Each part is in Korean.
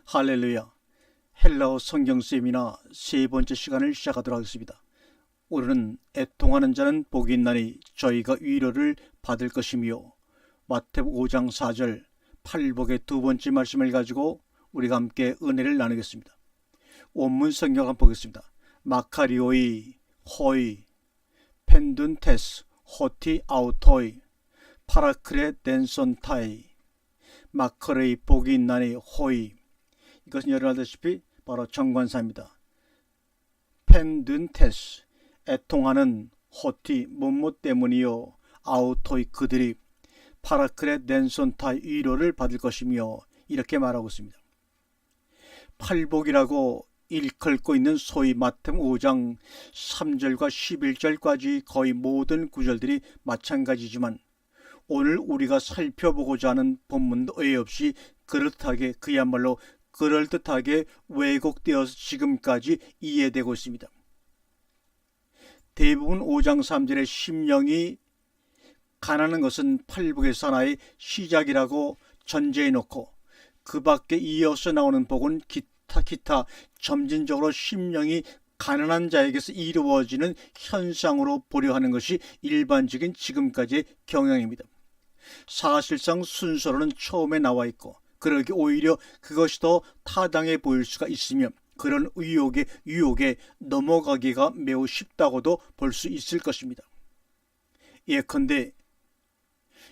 할렐루야. 헬라어 성경 세미나 세 번째 시간을 시작하도록 하겠습니다. 오늘은 애통하는 자는 복이 있나니 저희가 위로를 받을 것이며, 마태복음 5장 4절 팔복의 두 번째 말씀을 가지고 우리가 함께 은혜를 나누겠습니다. 원문 성경 한번 보겠습니다. 마카리오이 호이 펜둔테스 호티 아우토이 파라크레 덴손타이 마커레이 복이 있나니 호이. 이것은 여러분 알다시피 바로 정관사입니다. 펜둔테스 애통하는, 호티 뭐뭐 때문이요, 아우토이 그들이, 파라크레 덴손타이 위로를 받을 것이며, 이렇게 말하고 있습니다. 팔복이라고 일컬고 있는 소위 마태복음 5장 3절과 11절까지 거의 모든 구절들이 마찬가지지만, 오늘 우리가 살펴보고자 하는 본문도 의외 없이 그럴듯하게, 그야말로 그럴듯하게 왜곡되어서 지금까지 이해되고 있습니다. 대부분 5장 3절의 심령이 가난한 것은 팔복에서 하나의 시작이라고 전제해 놓고, 그 밖에 이어서 나오는 복은 기타 점진적으로 심령이 가난한 자에게서 이루어지는 현상으로 보려 하는 것이 일반적인 지금까지의 경향입니다. 사실상 순서로는 처음에 나와 있고, 그러기 오히려 그것이 더 타당해 보일 수가 있으며, 그런 유혹에 넘어가기가 매우 쉽다고도 볼 수 있을 것입니다. 예컨대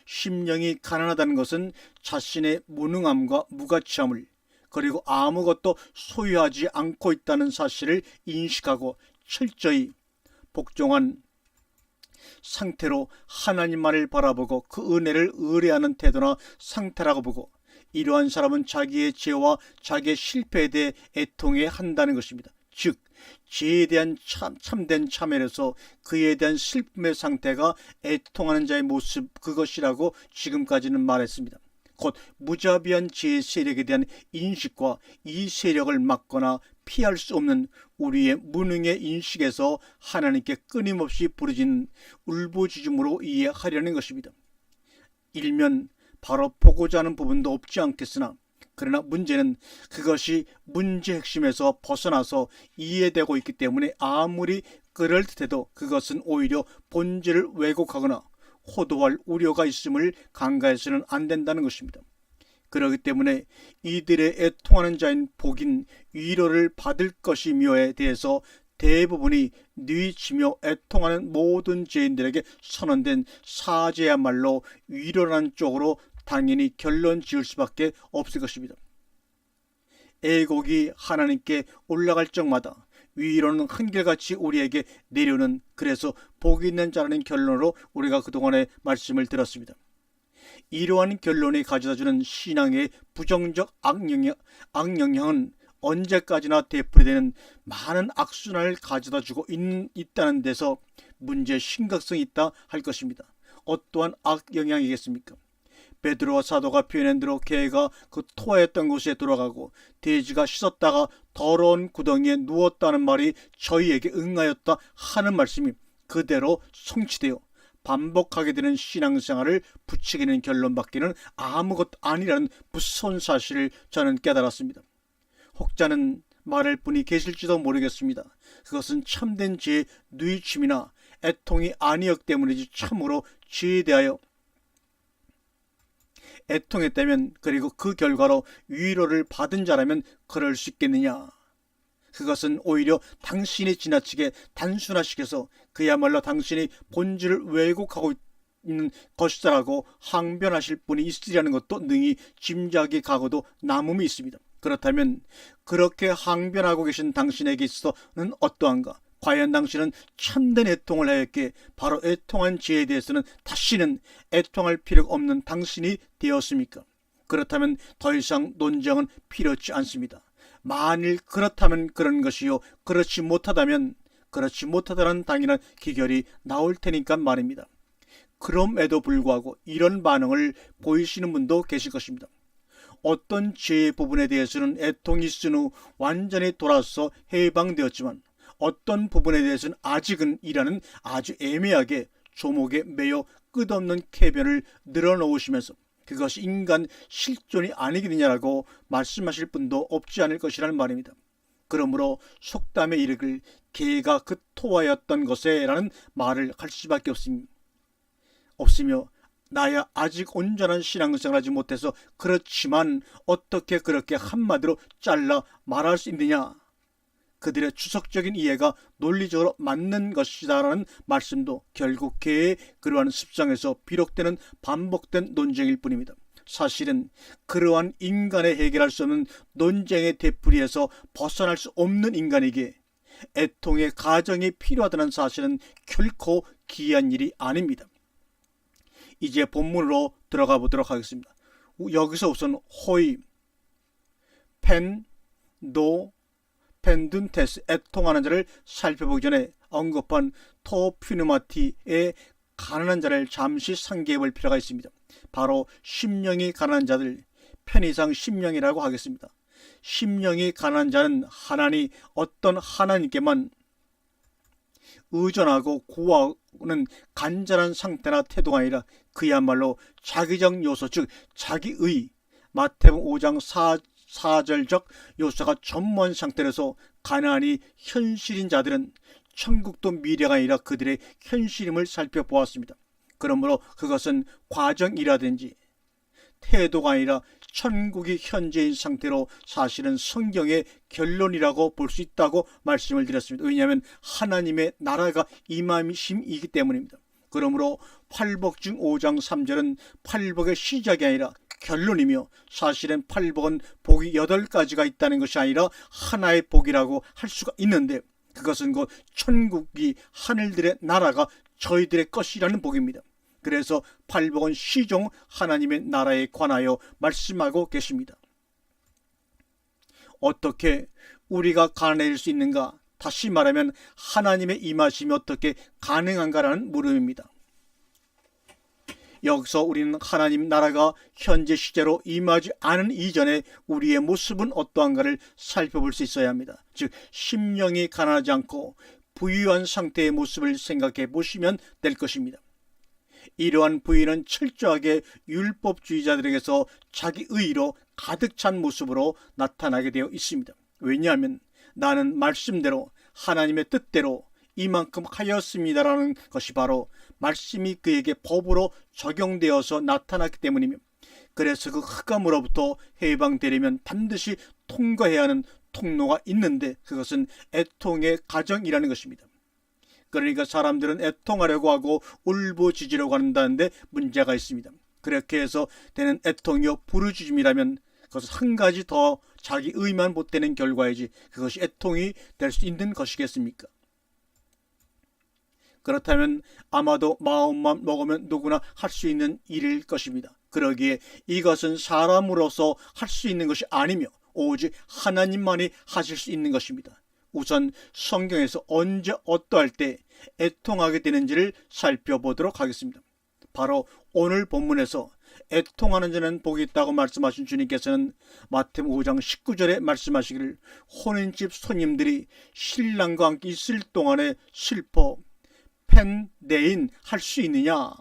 심령이 가난하다는 것은 자신의 무능함과 무가치함을, 그리고 아무것도 소유하지 않고 있다는 사실을 인식하고 철저히 복종한 상태로 하나님만을 바라보고 그 은혜를 의뢰하는 태도나 상태라고 보고, 이러한 사람은 자기의 죄와 자기의 실패에 대해 애통해야 한다는 것입니다. 즉, 죄에 대한 참된 참회로서 그에 대한 슬픔의 상태가 애통하는 자의 모습, 그것이라고 지금까지는 말했습니다. 곧 무자비한 죄의 세력에 대한 인식과 이 세력을 막거나 피할 수 없는 우리의 무능의 인식에서 하나님께 끊임없이 부르짖는 울부짖음으로 이해하려는 것입니다. 일면 바로 보고자 하는 부분도 없지 않겠으나, 그러나 문제는 그것이 문제 핵심에서 벗어나서 이해되고 있기 때문에 아무리 그럴듯해도 그것은 오히려 본질을 왜곡하거나 호도할 우려가 있음을 간과해서는 안 된다는 것입니다. 그렇기 때문에 이들의 애통하는 자인 복인 위로를 받을 것이며에 대해서 대부분이 뉘치며 애통하는 모든 죄인들에게 선언된 사죄야말로 위로라는 쪽으로 당연히 결론 지을 수밖에 없을 것입니다. 애곡이 하나님께 올라갈 적마다 위로는 한결같이 우리에게 내려오는, 그래서 복이 있는 자라는 결론으로 우리가 그동안의 말씀을 들었습니다. 이러한 결론이 가져다주는 신앙의 부정적 악영향은 언제까지나 되풀이되는 많은 악순환을 가져다주고 있다는 데서 문제의 심각성이 있다 할 것입니다. 어떠한 악영향이겠습니까? 베드로와 사도가 표현한 대로 개가 그 토하였던 곳에 돌아가고 돼지가 씻었다가 더러운 구덩이에 누웠다는 말이 저희에게 응하였다 하는 말씀이 그대로 성취되어 반복하게 되는 신앙생활을 부추기는 결론밖에는 아무것도 아니라는 무서운 사실을 저는 깨달았습니다. 혹자는 말할 분이 계실지도 모르겠습니다. 그것은 참된 죄의 뉘침이나 애통이 아니었기 때문이지, 참으로 죄에 대하여 애통했다면, 그리고 그 결과로 위로를 받은 자라면 그럴 수 있겠느냐. 그것은 오히려 당신이 지나치게 단순화시켜서 그야말로 당신이 본질을 왜곡하고 있는 것이다라고 항변하실 분이 있으리라는 것도 능히 짐작이 가고도 남음이 있습니다. 그렇다면 그렇게 항변하고 계신 당신에게 있어서는 어떠한가? 과연 당신은 참된 애통을 하였기에 바로 애통한 죄에 대해서는 다시는 애통할 필요가 없는 당신이 되었습니까? 그렇다면 더 이상 논쟁은 필요치 않습니다. 만일 그렇다면 그런 것이요, 그렇지 못하다면 그렇지 못하다는 당연한 기결이 나올 테니까 말입니다. 그럼에도 불구하고 이런 반응을 보이시는 분도 계실 것입니다. 어떤 죄의 부분에 대해서는 애통이 있은 후 완전히 돌아서 해방되었지만, 어떤 부분에 대해서는 아직은 이라는 아주 애매하게 조목에 매여 끝없는 쾌변을 늘어놓으시면서 그것이 인간 실존이 아니겠느냐라고 말씀하실 분도 없지 않을 것이라는 말입니다. 그러므로 속담에 이르길 개가 그 토하였던 것에 라는 말을 할 수밖에 없으며 나야 아직 온전한 신앙생활을 하지 못해서 그렇지만 어떻게 그렇게 한마디로 잘라 말할 수 있느냐, 그들의 추석적인 이해가 논리적으로 맞는 것이다라는 말씀도 결국 개의 그러한 습성에서 비롯되는 반복된 논쟁일 뿐입니다. 사실은 그러한 인간의 해결할 수 없는 논쟁의 되풀이에서 벗어날 수 없는 인간에게 애통의 가정이 필요하다는 사실은 결코 기이한 일이 아닙니다. 이제 본문으로 들어가 보도록 하겠습니다. 여기서 우선 호의, 펜둔테스, 애통하는 자를 살펴보기 전에 언급한 토퓨누마티의 가난한 자를 잠시 상기해 볼 필요가 있습니다. 바로 심령이 가난한 자들, 편의상 심령이라고 하겠습니다. 심령이 가난한 자는 어떤 하나님께만 의존하고 구하는 간절한 상태나 태도가 아니라 그야말로 자기적 요소, 즉 자기의, 마태복음 5장 4절적 요소가 전무한 상태라서 가난이 현실인 자들은 천국도 미래가 아니라 그들의 현실임을 살펴보았습니다. 그러므로 그것은 과정이라든지 태도가 아니라 천국이 현재인 상태로 사실은 성경의 결론이라고 볼 수 있다고 말씀을 드렸습니다. 왜냐하면 하나님의 나라가 임하심이기 때문입니다. 그러므로 팔복 중 5장 3절은 팔복의 시작이 아니라 결론이며, 사실은 팔복은 복이 8가지가 있다는 것이 아니라 하나의 복이라고 할 수가 있는데, 그것은 곧 천국이, 하늘들의 나라가 저희들의 것이라는 복입니다. 그래서 팔복은 시종 하나님의 나라에 관하여 말씀하고 계십니다. 어떻게 우리가 가난해질 수 있는가? 다시 말하면 하나님의 임하심이 어떻게 가능한가라는 물음입니다. 여기서 우리는 하나님 나라가 현재 시제로 임하지 않은 이전에 우리의 모습은 어떠한가를 살펴볼 수 있어야 합니다. 즉 심령이 가난하지 않고 부유한 상태의 모습을 생각해 보시면 될 것입니다. 이러한 부인은 철저하게 율법주의자들에게서 자기 의로 가득 찬 모습으로 나타나게 되어 있습니다. 왜냐하면 나는 말씀대로 하나님의 뜻대로 이만큼 하였습니다라는 것이 바로 말씀이 그에게 법으로 적용되어서 나타났기 때문이며, 그래서 그 흑암으로부터 해방되려면 반드시 통과해야 하는 통로가 있는데, 그것은 애통의 과정이라는 것입니다. 그러니까 사람들은 애통하려고 하고 울부짖으려고 한다는데 문제가 있습니다. 그렇게 해서 되는 애통이요 부르짖음이라면 그것은 한 가지 더 자기 의만 보태는 결과이지 그것이 애통이 될 수 있는 것이겠습니까? 그렇다면 아마도 마음만 먹으면 누구나 할 수 있는 일일 것입니다. 그러기에 이것은 사람으로서 할 수 있는 것이 아니며 오직 하나님만이 하실 수 있는 것입니다. 우선 성경에서 언제 어떠할 때 애통하게 되는지를 살펴보도록 하겠습니다. 바로 오늘 본문에서 애통하는 자는 복이 있다고 말씀하신 주님께서는 마태복음 5장 19절에 말씀하시기를 혼인집 손님들이 신랑과 함께 있을 동안에 슬퍼 펜데인 할 수 있느냐,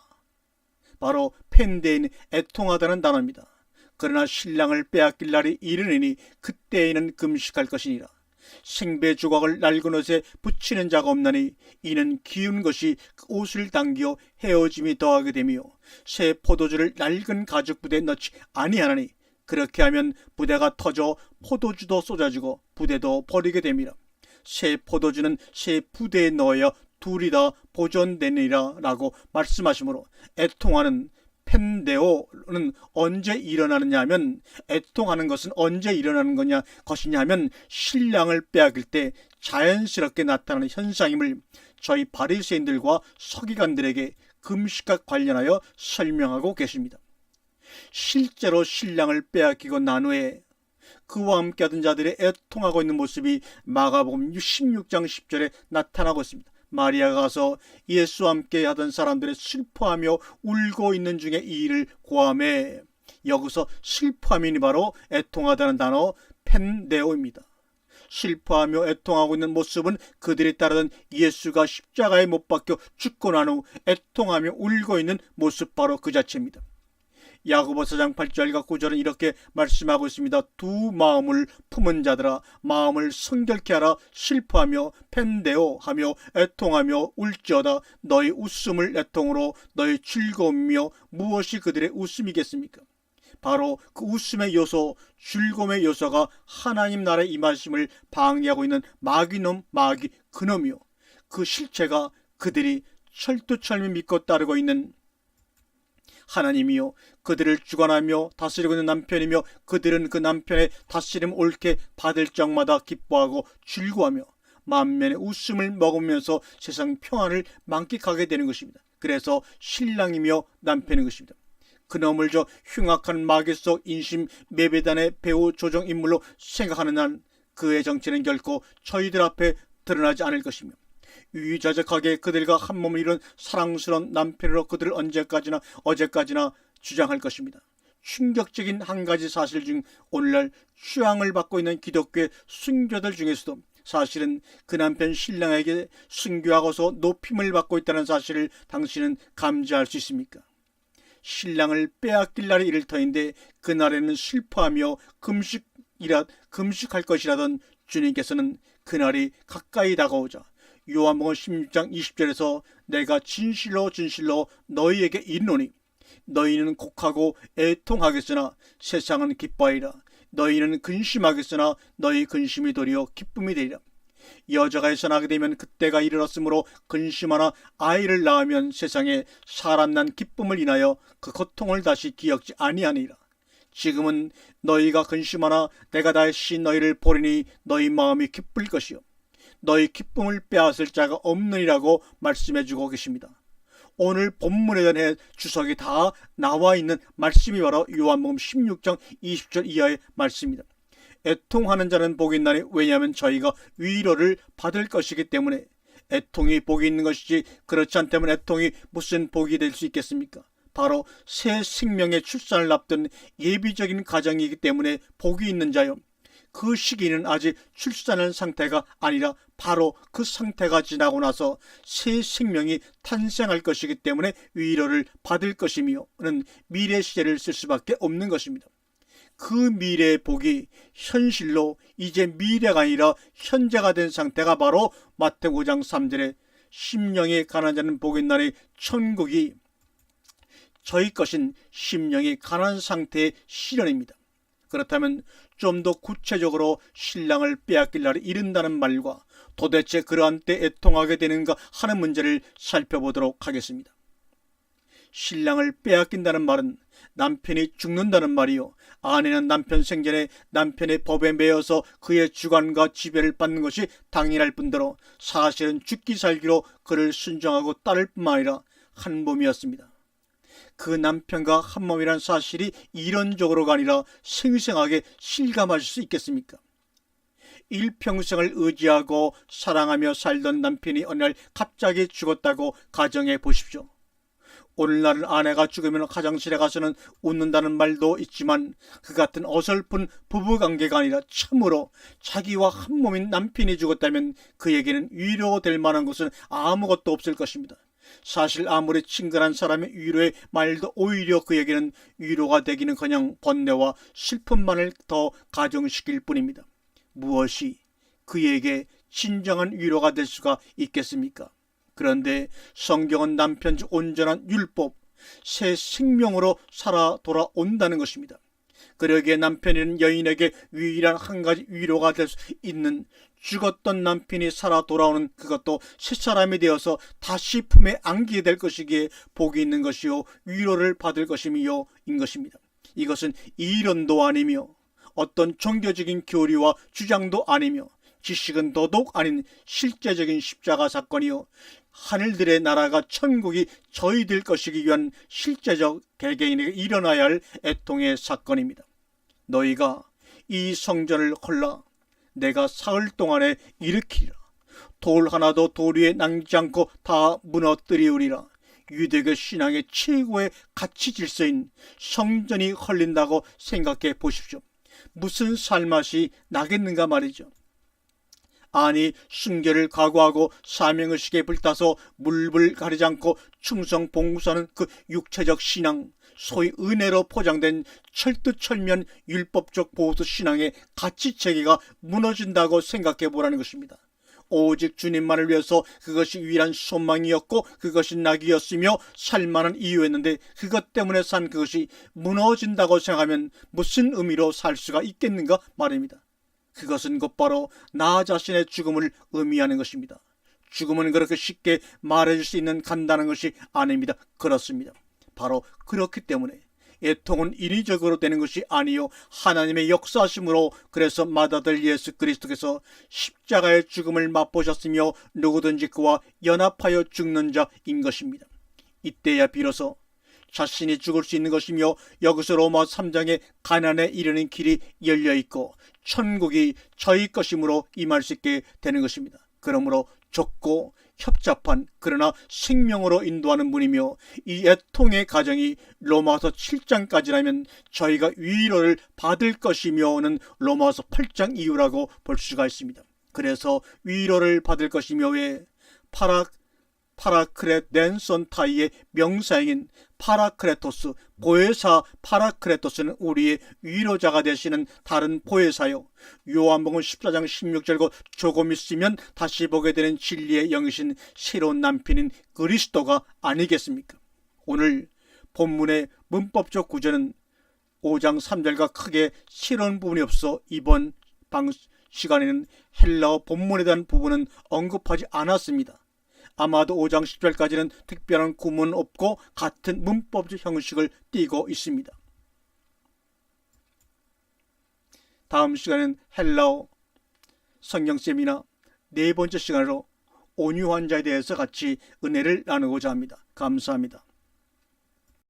바로 펜데인, 애통하다는 단어입니다. 그러나 신랑을 빼앗길 날이 이르느니 그때에는 금식할 것이니라. 생배 조각을 낡은 옷에 붙이는 자가 없나니 이는 기운 것이 그 옷을 당겨 헤어짐이 더하게 되며 새 포도주를 낡은 가죽 부대에 넣지 아니하나니 그렇게 하면 부대가 터져 포도주도 쏟아지고 부대도 버리게 됩니다. 새 포도주는 새 부대에 넣어야 둘이 다 보존되니라 라고 말씀하시므로 애통하는 펜데오는 언제 일어나느냐 하면, 애통하는 것은 언제 일어나는 것이냐 하면 신랑을 빼앗길 때 자연스럽게 나타나는 현상임을 저희 바리새인들과 서기관들에게 금식과 관련하여 설명하고 계십니다. 실제로 신랑을 빼앗기고 난 후에 그와 함께 하던 자들의 애통하고 있는 모습이 마가복음 16장 10절에 나타나고 있습니다. 마리아가 가서 예수와 함께 하던 사람들의 슬퍼하며 울고 있는 중에 이 일을 고하매, 여기서 슬퍼함이 바로 애통하다는 단어 펜데오입니다. 슬퍼하며 애통하고 있는 모습은 그들이 따르던 예수가 십자가에 못 박혀 죽고 난 후 애통하며 울고 있는 모습 바로 그 자체입니다. 야고보 4장 8절과 9절은 이렇게 말씀하고 있습니다. 두 마음을 품은 자들아, 마음을 성결케 하라. 슬퍼하며 펜대오하며 애통하며 울지어다. 너희 웃음을 애통으로 너희 즐거움이며 무엇이 그들의 웃음이겠습니까? 바로 그 웃음의 요소, 즐거움의 요소가 하나님 나라의 임하심을 방해하고 있는 마귀놈, 마귀 그놈이요, 그 실체가 그들이 철두철미 믿고 따르고 있는 하나님이요, 그들을 주관하며 다스리고 있는 남편이며, 그들은 그 남편의 다스림 옳게 받을 적마다 기뻐하고 즐거워하며 만면의 웃음을 먹으면서 세상 평안을 만끽하게 되는 것입니다. 그래서 신랑이며 남편인 것입니다. 그놈을 저 흉악한 마귀 속 인심 매배단의 배우 조정 인물로 생각하는 한 그의 정체는 결코 저희들 앞에 드러나지 않을 것이며, 유유자적하게 그들과 한 몸을 이룬 사랑스러운 남편으로 그들을 언제까지나 어제까지나 주장할 것입니다. 충격적인 한 가지 사실 중 오늘날 휴양을 받고 있는 기독교의 순교들 중에서도 사실은 그 남편 신랑에게 순교하고서 높임을 받고 있다는 사실을 당신은 감지할 수 있습니까? 신랑을 빼앗길 날이 이를 터인데 그날에는 슬퍼하며 금식할 것이라던 주님께서는 그날이 가까이 다가오자 요한복음 16장 20절에서 내가 진실로 진실로 너희에게 이르노니 너희는 곡하고 애통하겠으나 세상은 기뻐하리라. 너희는 근심하겠으나 너희 근심이 도리어 기쁨이 되리라. 여자가 해산하게 되면 그때가 이르렀으므로 근심하나 아이를 낳으면 세상에 사람 난 기쁨을 인하여 그 고통을 다시 기억지 아니하니라. 지금은 너희가 근심하나 내가 다시 너희를 보리니 너희 마음이 기쁠 것이요 너희 기쁨을 빼앗을 자가 없느니라고 말씀해주고 계십니다. 오늘 본문에 대한 주석이 다 나와 있는 말씀이 바로 요한복음 16장 20절 이하의 말씀입니다. 애통하는 자는 복이 있나니 왜냐하면 저희가 위로를 받을 것이기 때문에. 애통이 복이 있는 것이지 그렇지 않다면 애통이 무슨 복이 될 수 있겠습니까? 바로 새 생명의 출산을 앞둔 예비적인 가정이기 때문에 복이 있는 자요, 그 시기는 아직 출산한 상태가 아니라 바로 그 상태가 지나고 나서 새 생명이 탄생할 것이기 때문에 위로를 받을 것이며는 미래 시제를 쓸 수밖에 없는 것입니다. 그 미래의 복이 현실로 이제 미래가 아니라 현재가 된 상태가 바로 마태복음 5장 3절에 심령이 가난한 자는 복이 있나니 천국이 저희 것인 심령이 가난한 상태의 실현입니다. 그렇다면 좀 더 구체적으로 신랑을 빼앗길 날이 이른다는 말과 도대체 그러한 때 애통하게 되는가 하는 문제를 살펴보도록 하겠습니다. 신랑을 빼앗긴다는 말은 남편이 죽는다는 말이요, 아내는 남편 생전에 남편의 법에 매여서 그의 주관과 지배를 받는 것이 당연할 뿐더러 사실은 죽기 살기로 그를 순종하고 따를 뿐만 아니라 한 몸이었습니다. 그 남편과 한 몸이란 사실이 이론적으로가 아니라 생생하게 실감하실 수 있겠습니까? 일평생을 의지하고 사랑하며 살던 남편이 어느 날 갑자기 죽었다고 가정해 보십시오. 오늘날은 아내가 죽으면 화장실에 가서는 웃는다는 말도 있지만 그 같은 어설픈 부부관계가 아니라 참으로 자기와 한 몸인 남편이 죽었다면 그에게는 위로될 만한 것은 아무것도 없을 것입니다. 사실 아무리 친근한 사람의 위로의 말도 오히려 그에게는 위로가 되기는커녕 번뇌와 슬픔만을 더 가중시킬 뿐입니다. 무엇이 그에게 진정한 위로가 될 수가 있겠습니까? 그런데 성경은 남편 중 온전한 율법, 새 생명으로 살아 돌아온다는 것입니다. 그러기에 남편인 여인에게 유일한 한 가지 위로가 될 수 있는, 죽었던 남편이 살아 돌아오는 그것도 새 사람이 되어서 다시 품에 안기게 될 것이기에 복이 있는 것이요 위로를 받을 것이며 인 것입니다. 이것은 이론도 아니며 어떤 종교적인 교리와 주장도 아니며 지식은 더더욱 아닌 실제적인 십자가 사건이요 하늘들의 나라가 천국이 저희들 것이기 위한 실제적 개개인에게 일어나야 할 애통의 사건입니다. 너희가 이 성전을 헐라 내가 사흘 동안에 일으키리라. 돌 하나도 돌 위에 남기지 않고 다 무너뜨리우리라. 유대교 신앙의 최고의 가치 질서인 성전이 헐린다고 생각해 보십시오. 무슨 살맛이 나겠는가 말이죠. 아니 순결을 각오하고 사명의식에 불타서 물불 가리지 않고 충성 봉사하는 그 육체적 신앙, 소위 은혜로 포장된 철두철미한 율법적 보수 신앙의 가치체계가 무너진다고 생각해 보라는 것입니다. 오직 주님만을 위해서 그것이 유일한 소망이었고 그것이 낙이었으며 살만한 이유였는데 그것 때문에 산 그것이 무너진다고 생각하면 무슨 의미로 살 수가 있겠는가 말입니다. 그것은 곧바로 나 자신의 죽음을 의미하는 것입니다. 죽음은 그렇게 쉽게 말해줄 수 있는 간단한 것이 아닙니다. 그렇습니다. 바로 그렇기 때문에 애통은 인위적으로 되는 것이 아니요 하나님의 역사심으로, 그래서 맏아들 예수 그리스도께서 십자가의 죽음을 맛보셨으며 누구든지 그와 연합하여 죽는 자인 것입니다. 이때야 비로소 자신이 죽을 수 있는 것이며 여기서 로마 3장의 가난에 이르는 길이 열려있고 천국이 저희 것이므로 임할 수 있게 되는 것입니다. 그러므로 좁고 협잡한 그러나 생명으로 인도하는 분이며 이 애통의 가정이 로마서 7장까지라면 저희가 위로를 받을 것이며는 로마서 8장 이후라고 볼 수가 있습니다. 그래서 위로를 받을 것이며 왜 파라크레덴손타이의 명사형인 파라크레토스, 보혜사 파라크레토스는 우리의 위로자가 되시는 다른 보혜사요, 요한복음 14장 16절고 조금 있으면 다시 보게 되는 진리의 영이신 새로운 남편인 그리스도가 아니겠습니까? 오늘 본문의 문법적 구조는 5장 3절과 크게 새로운 부분이 없어 이번 시간에는 헬라어 본문에 대한 부분은 언급하지 않았습니다. 아마도 5장 10절까지는 특별한 구문 없고 같은 문법적 형식을 띠고 있습니다. 다음 시간은 헬라어 성경 세미나 네 번째 시간으로 온유한 자에 대해서 같이 은혜를 나누고자 합니다. 감사합니다.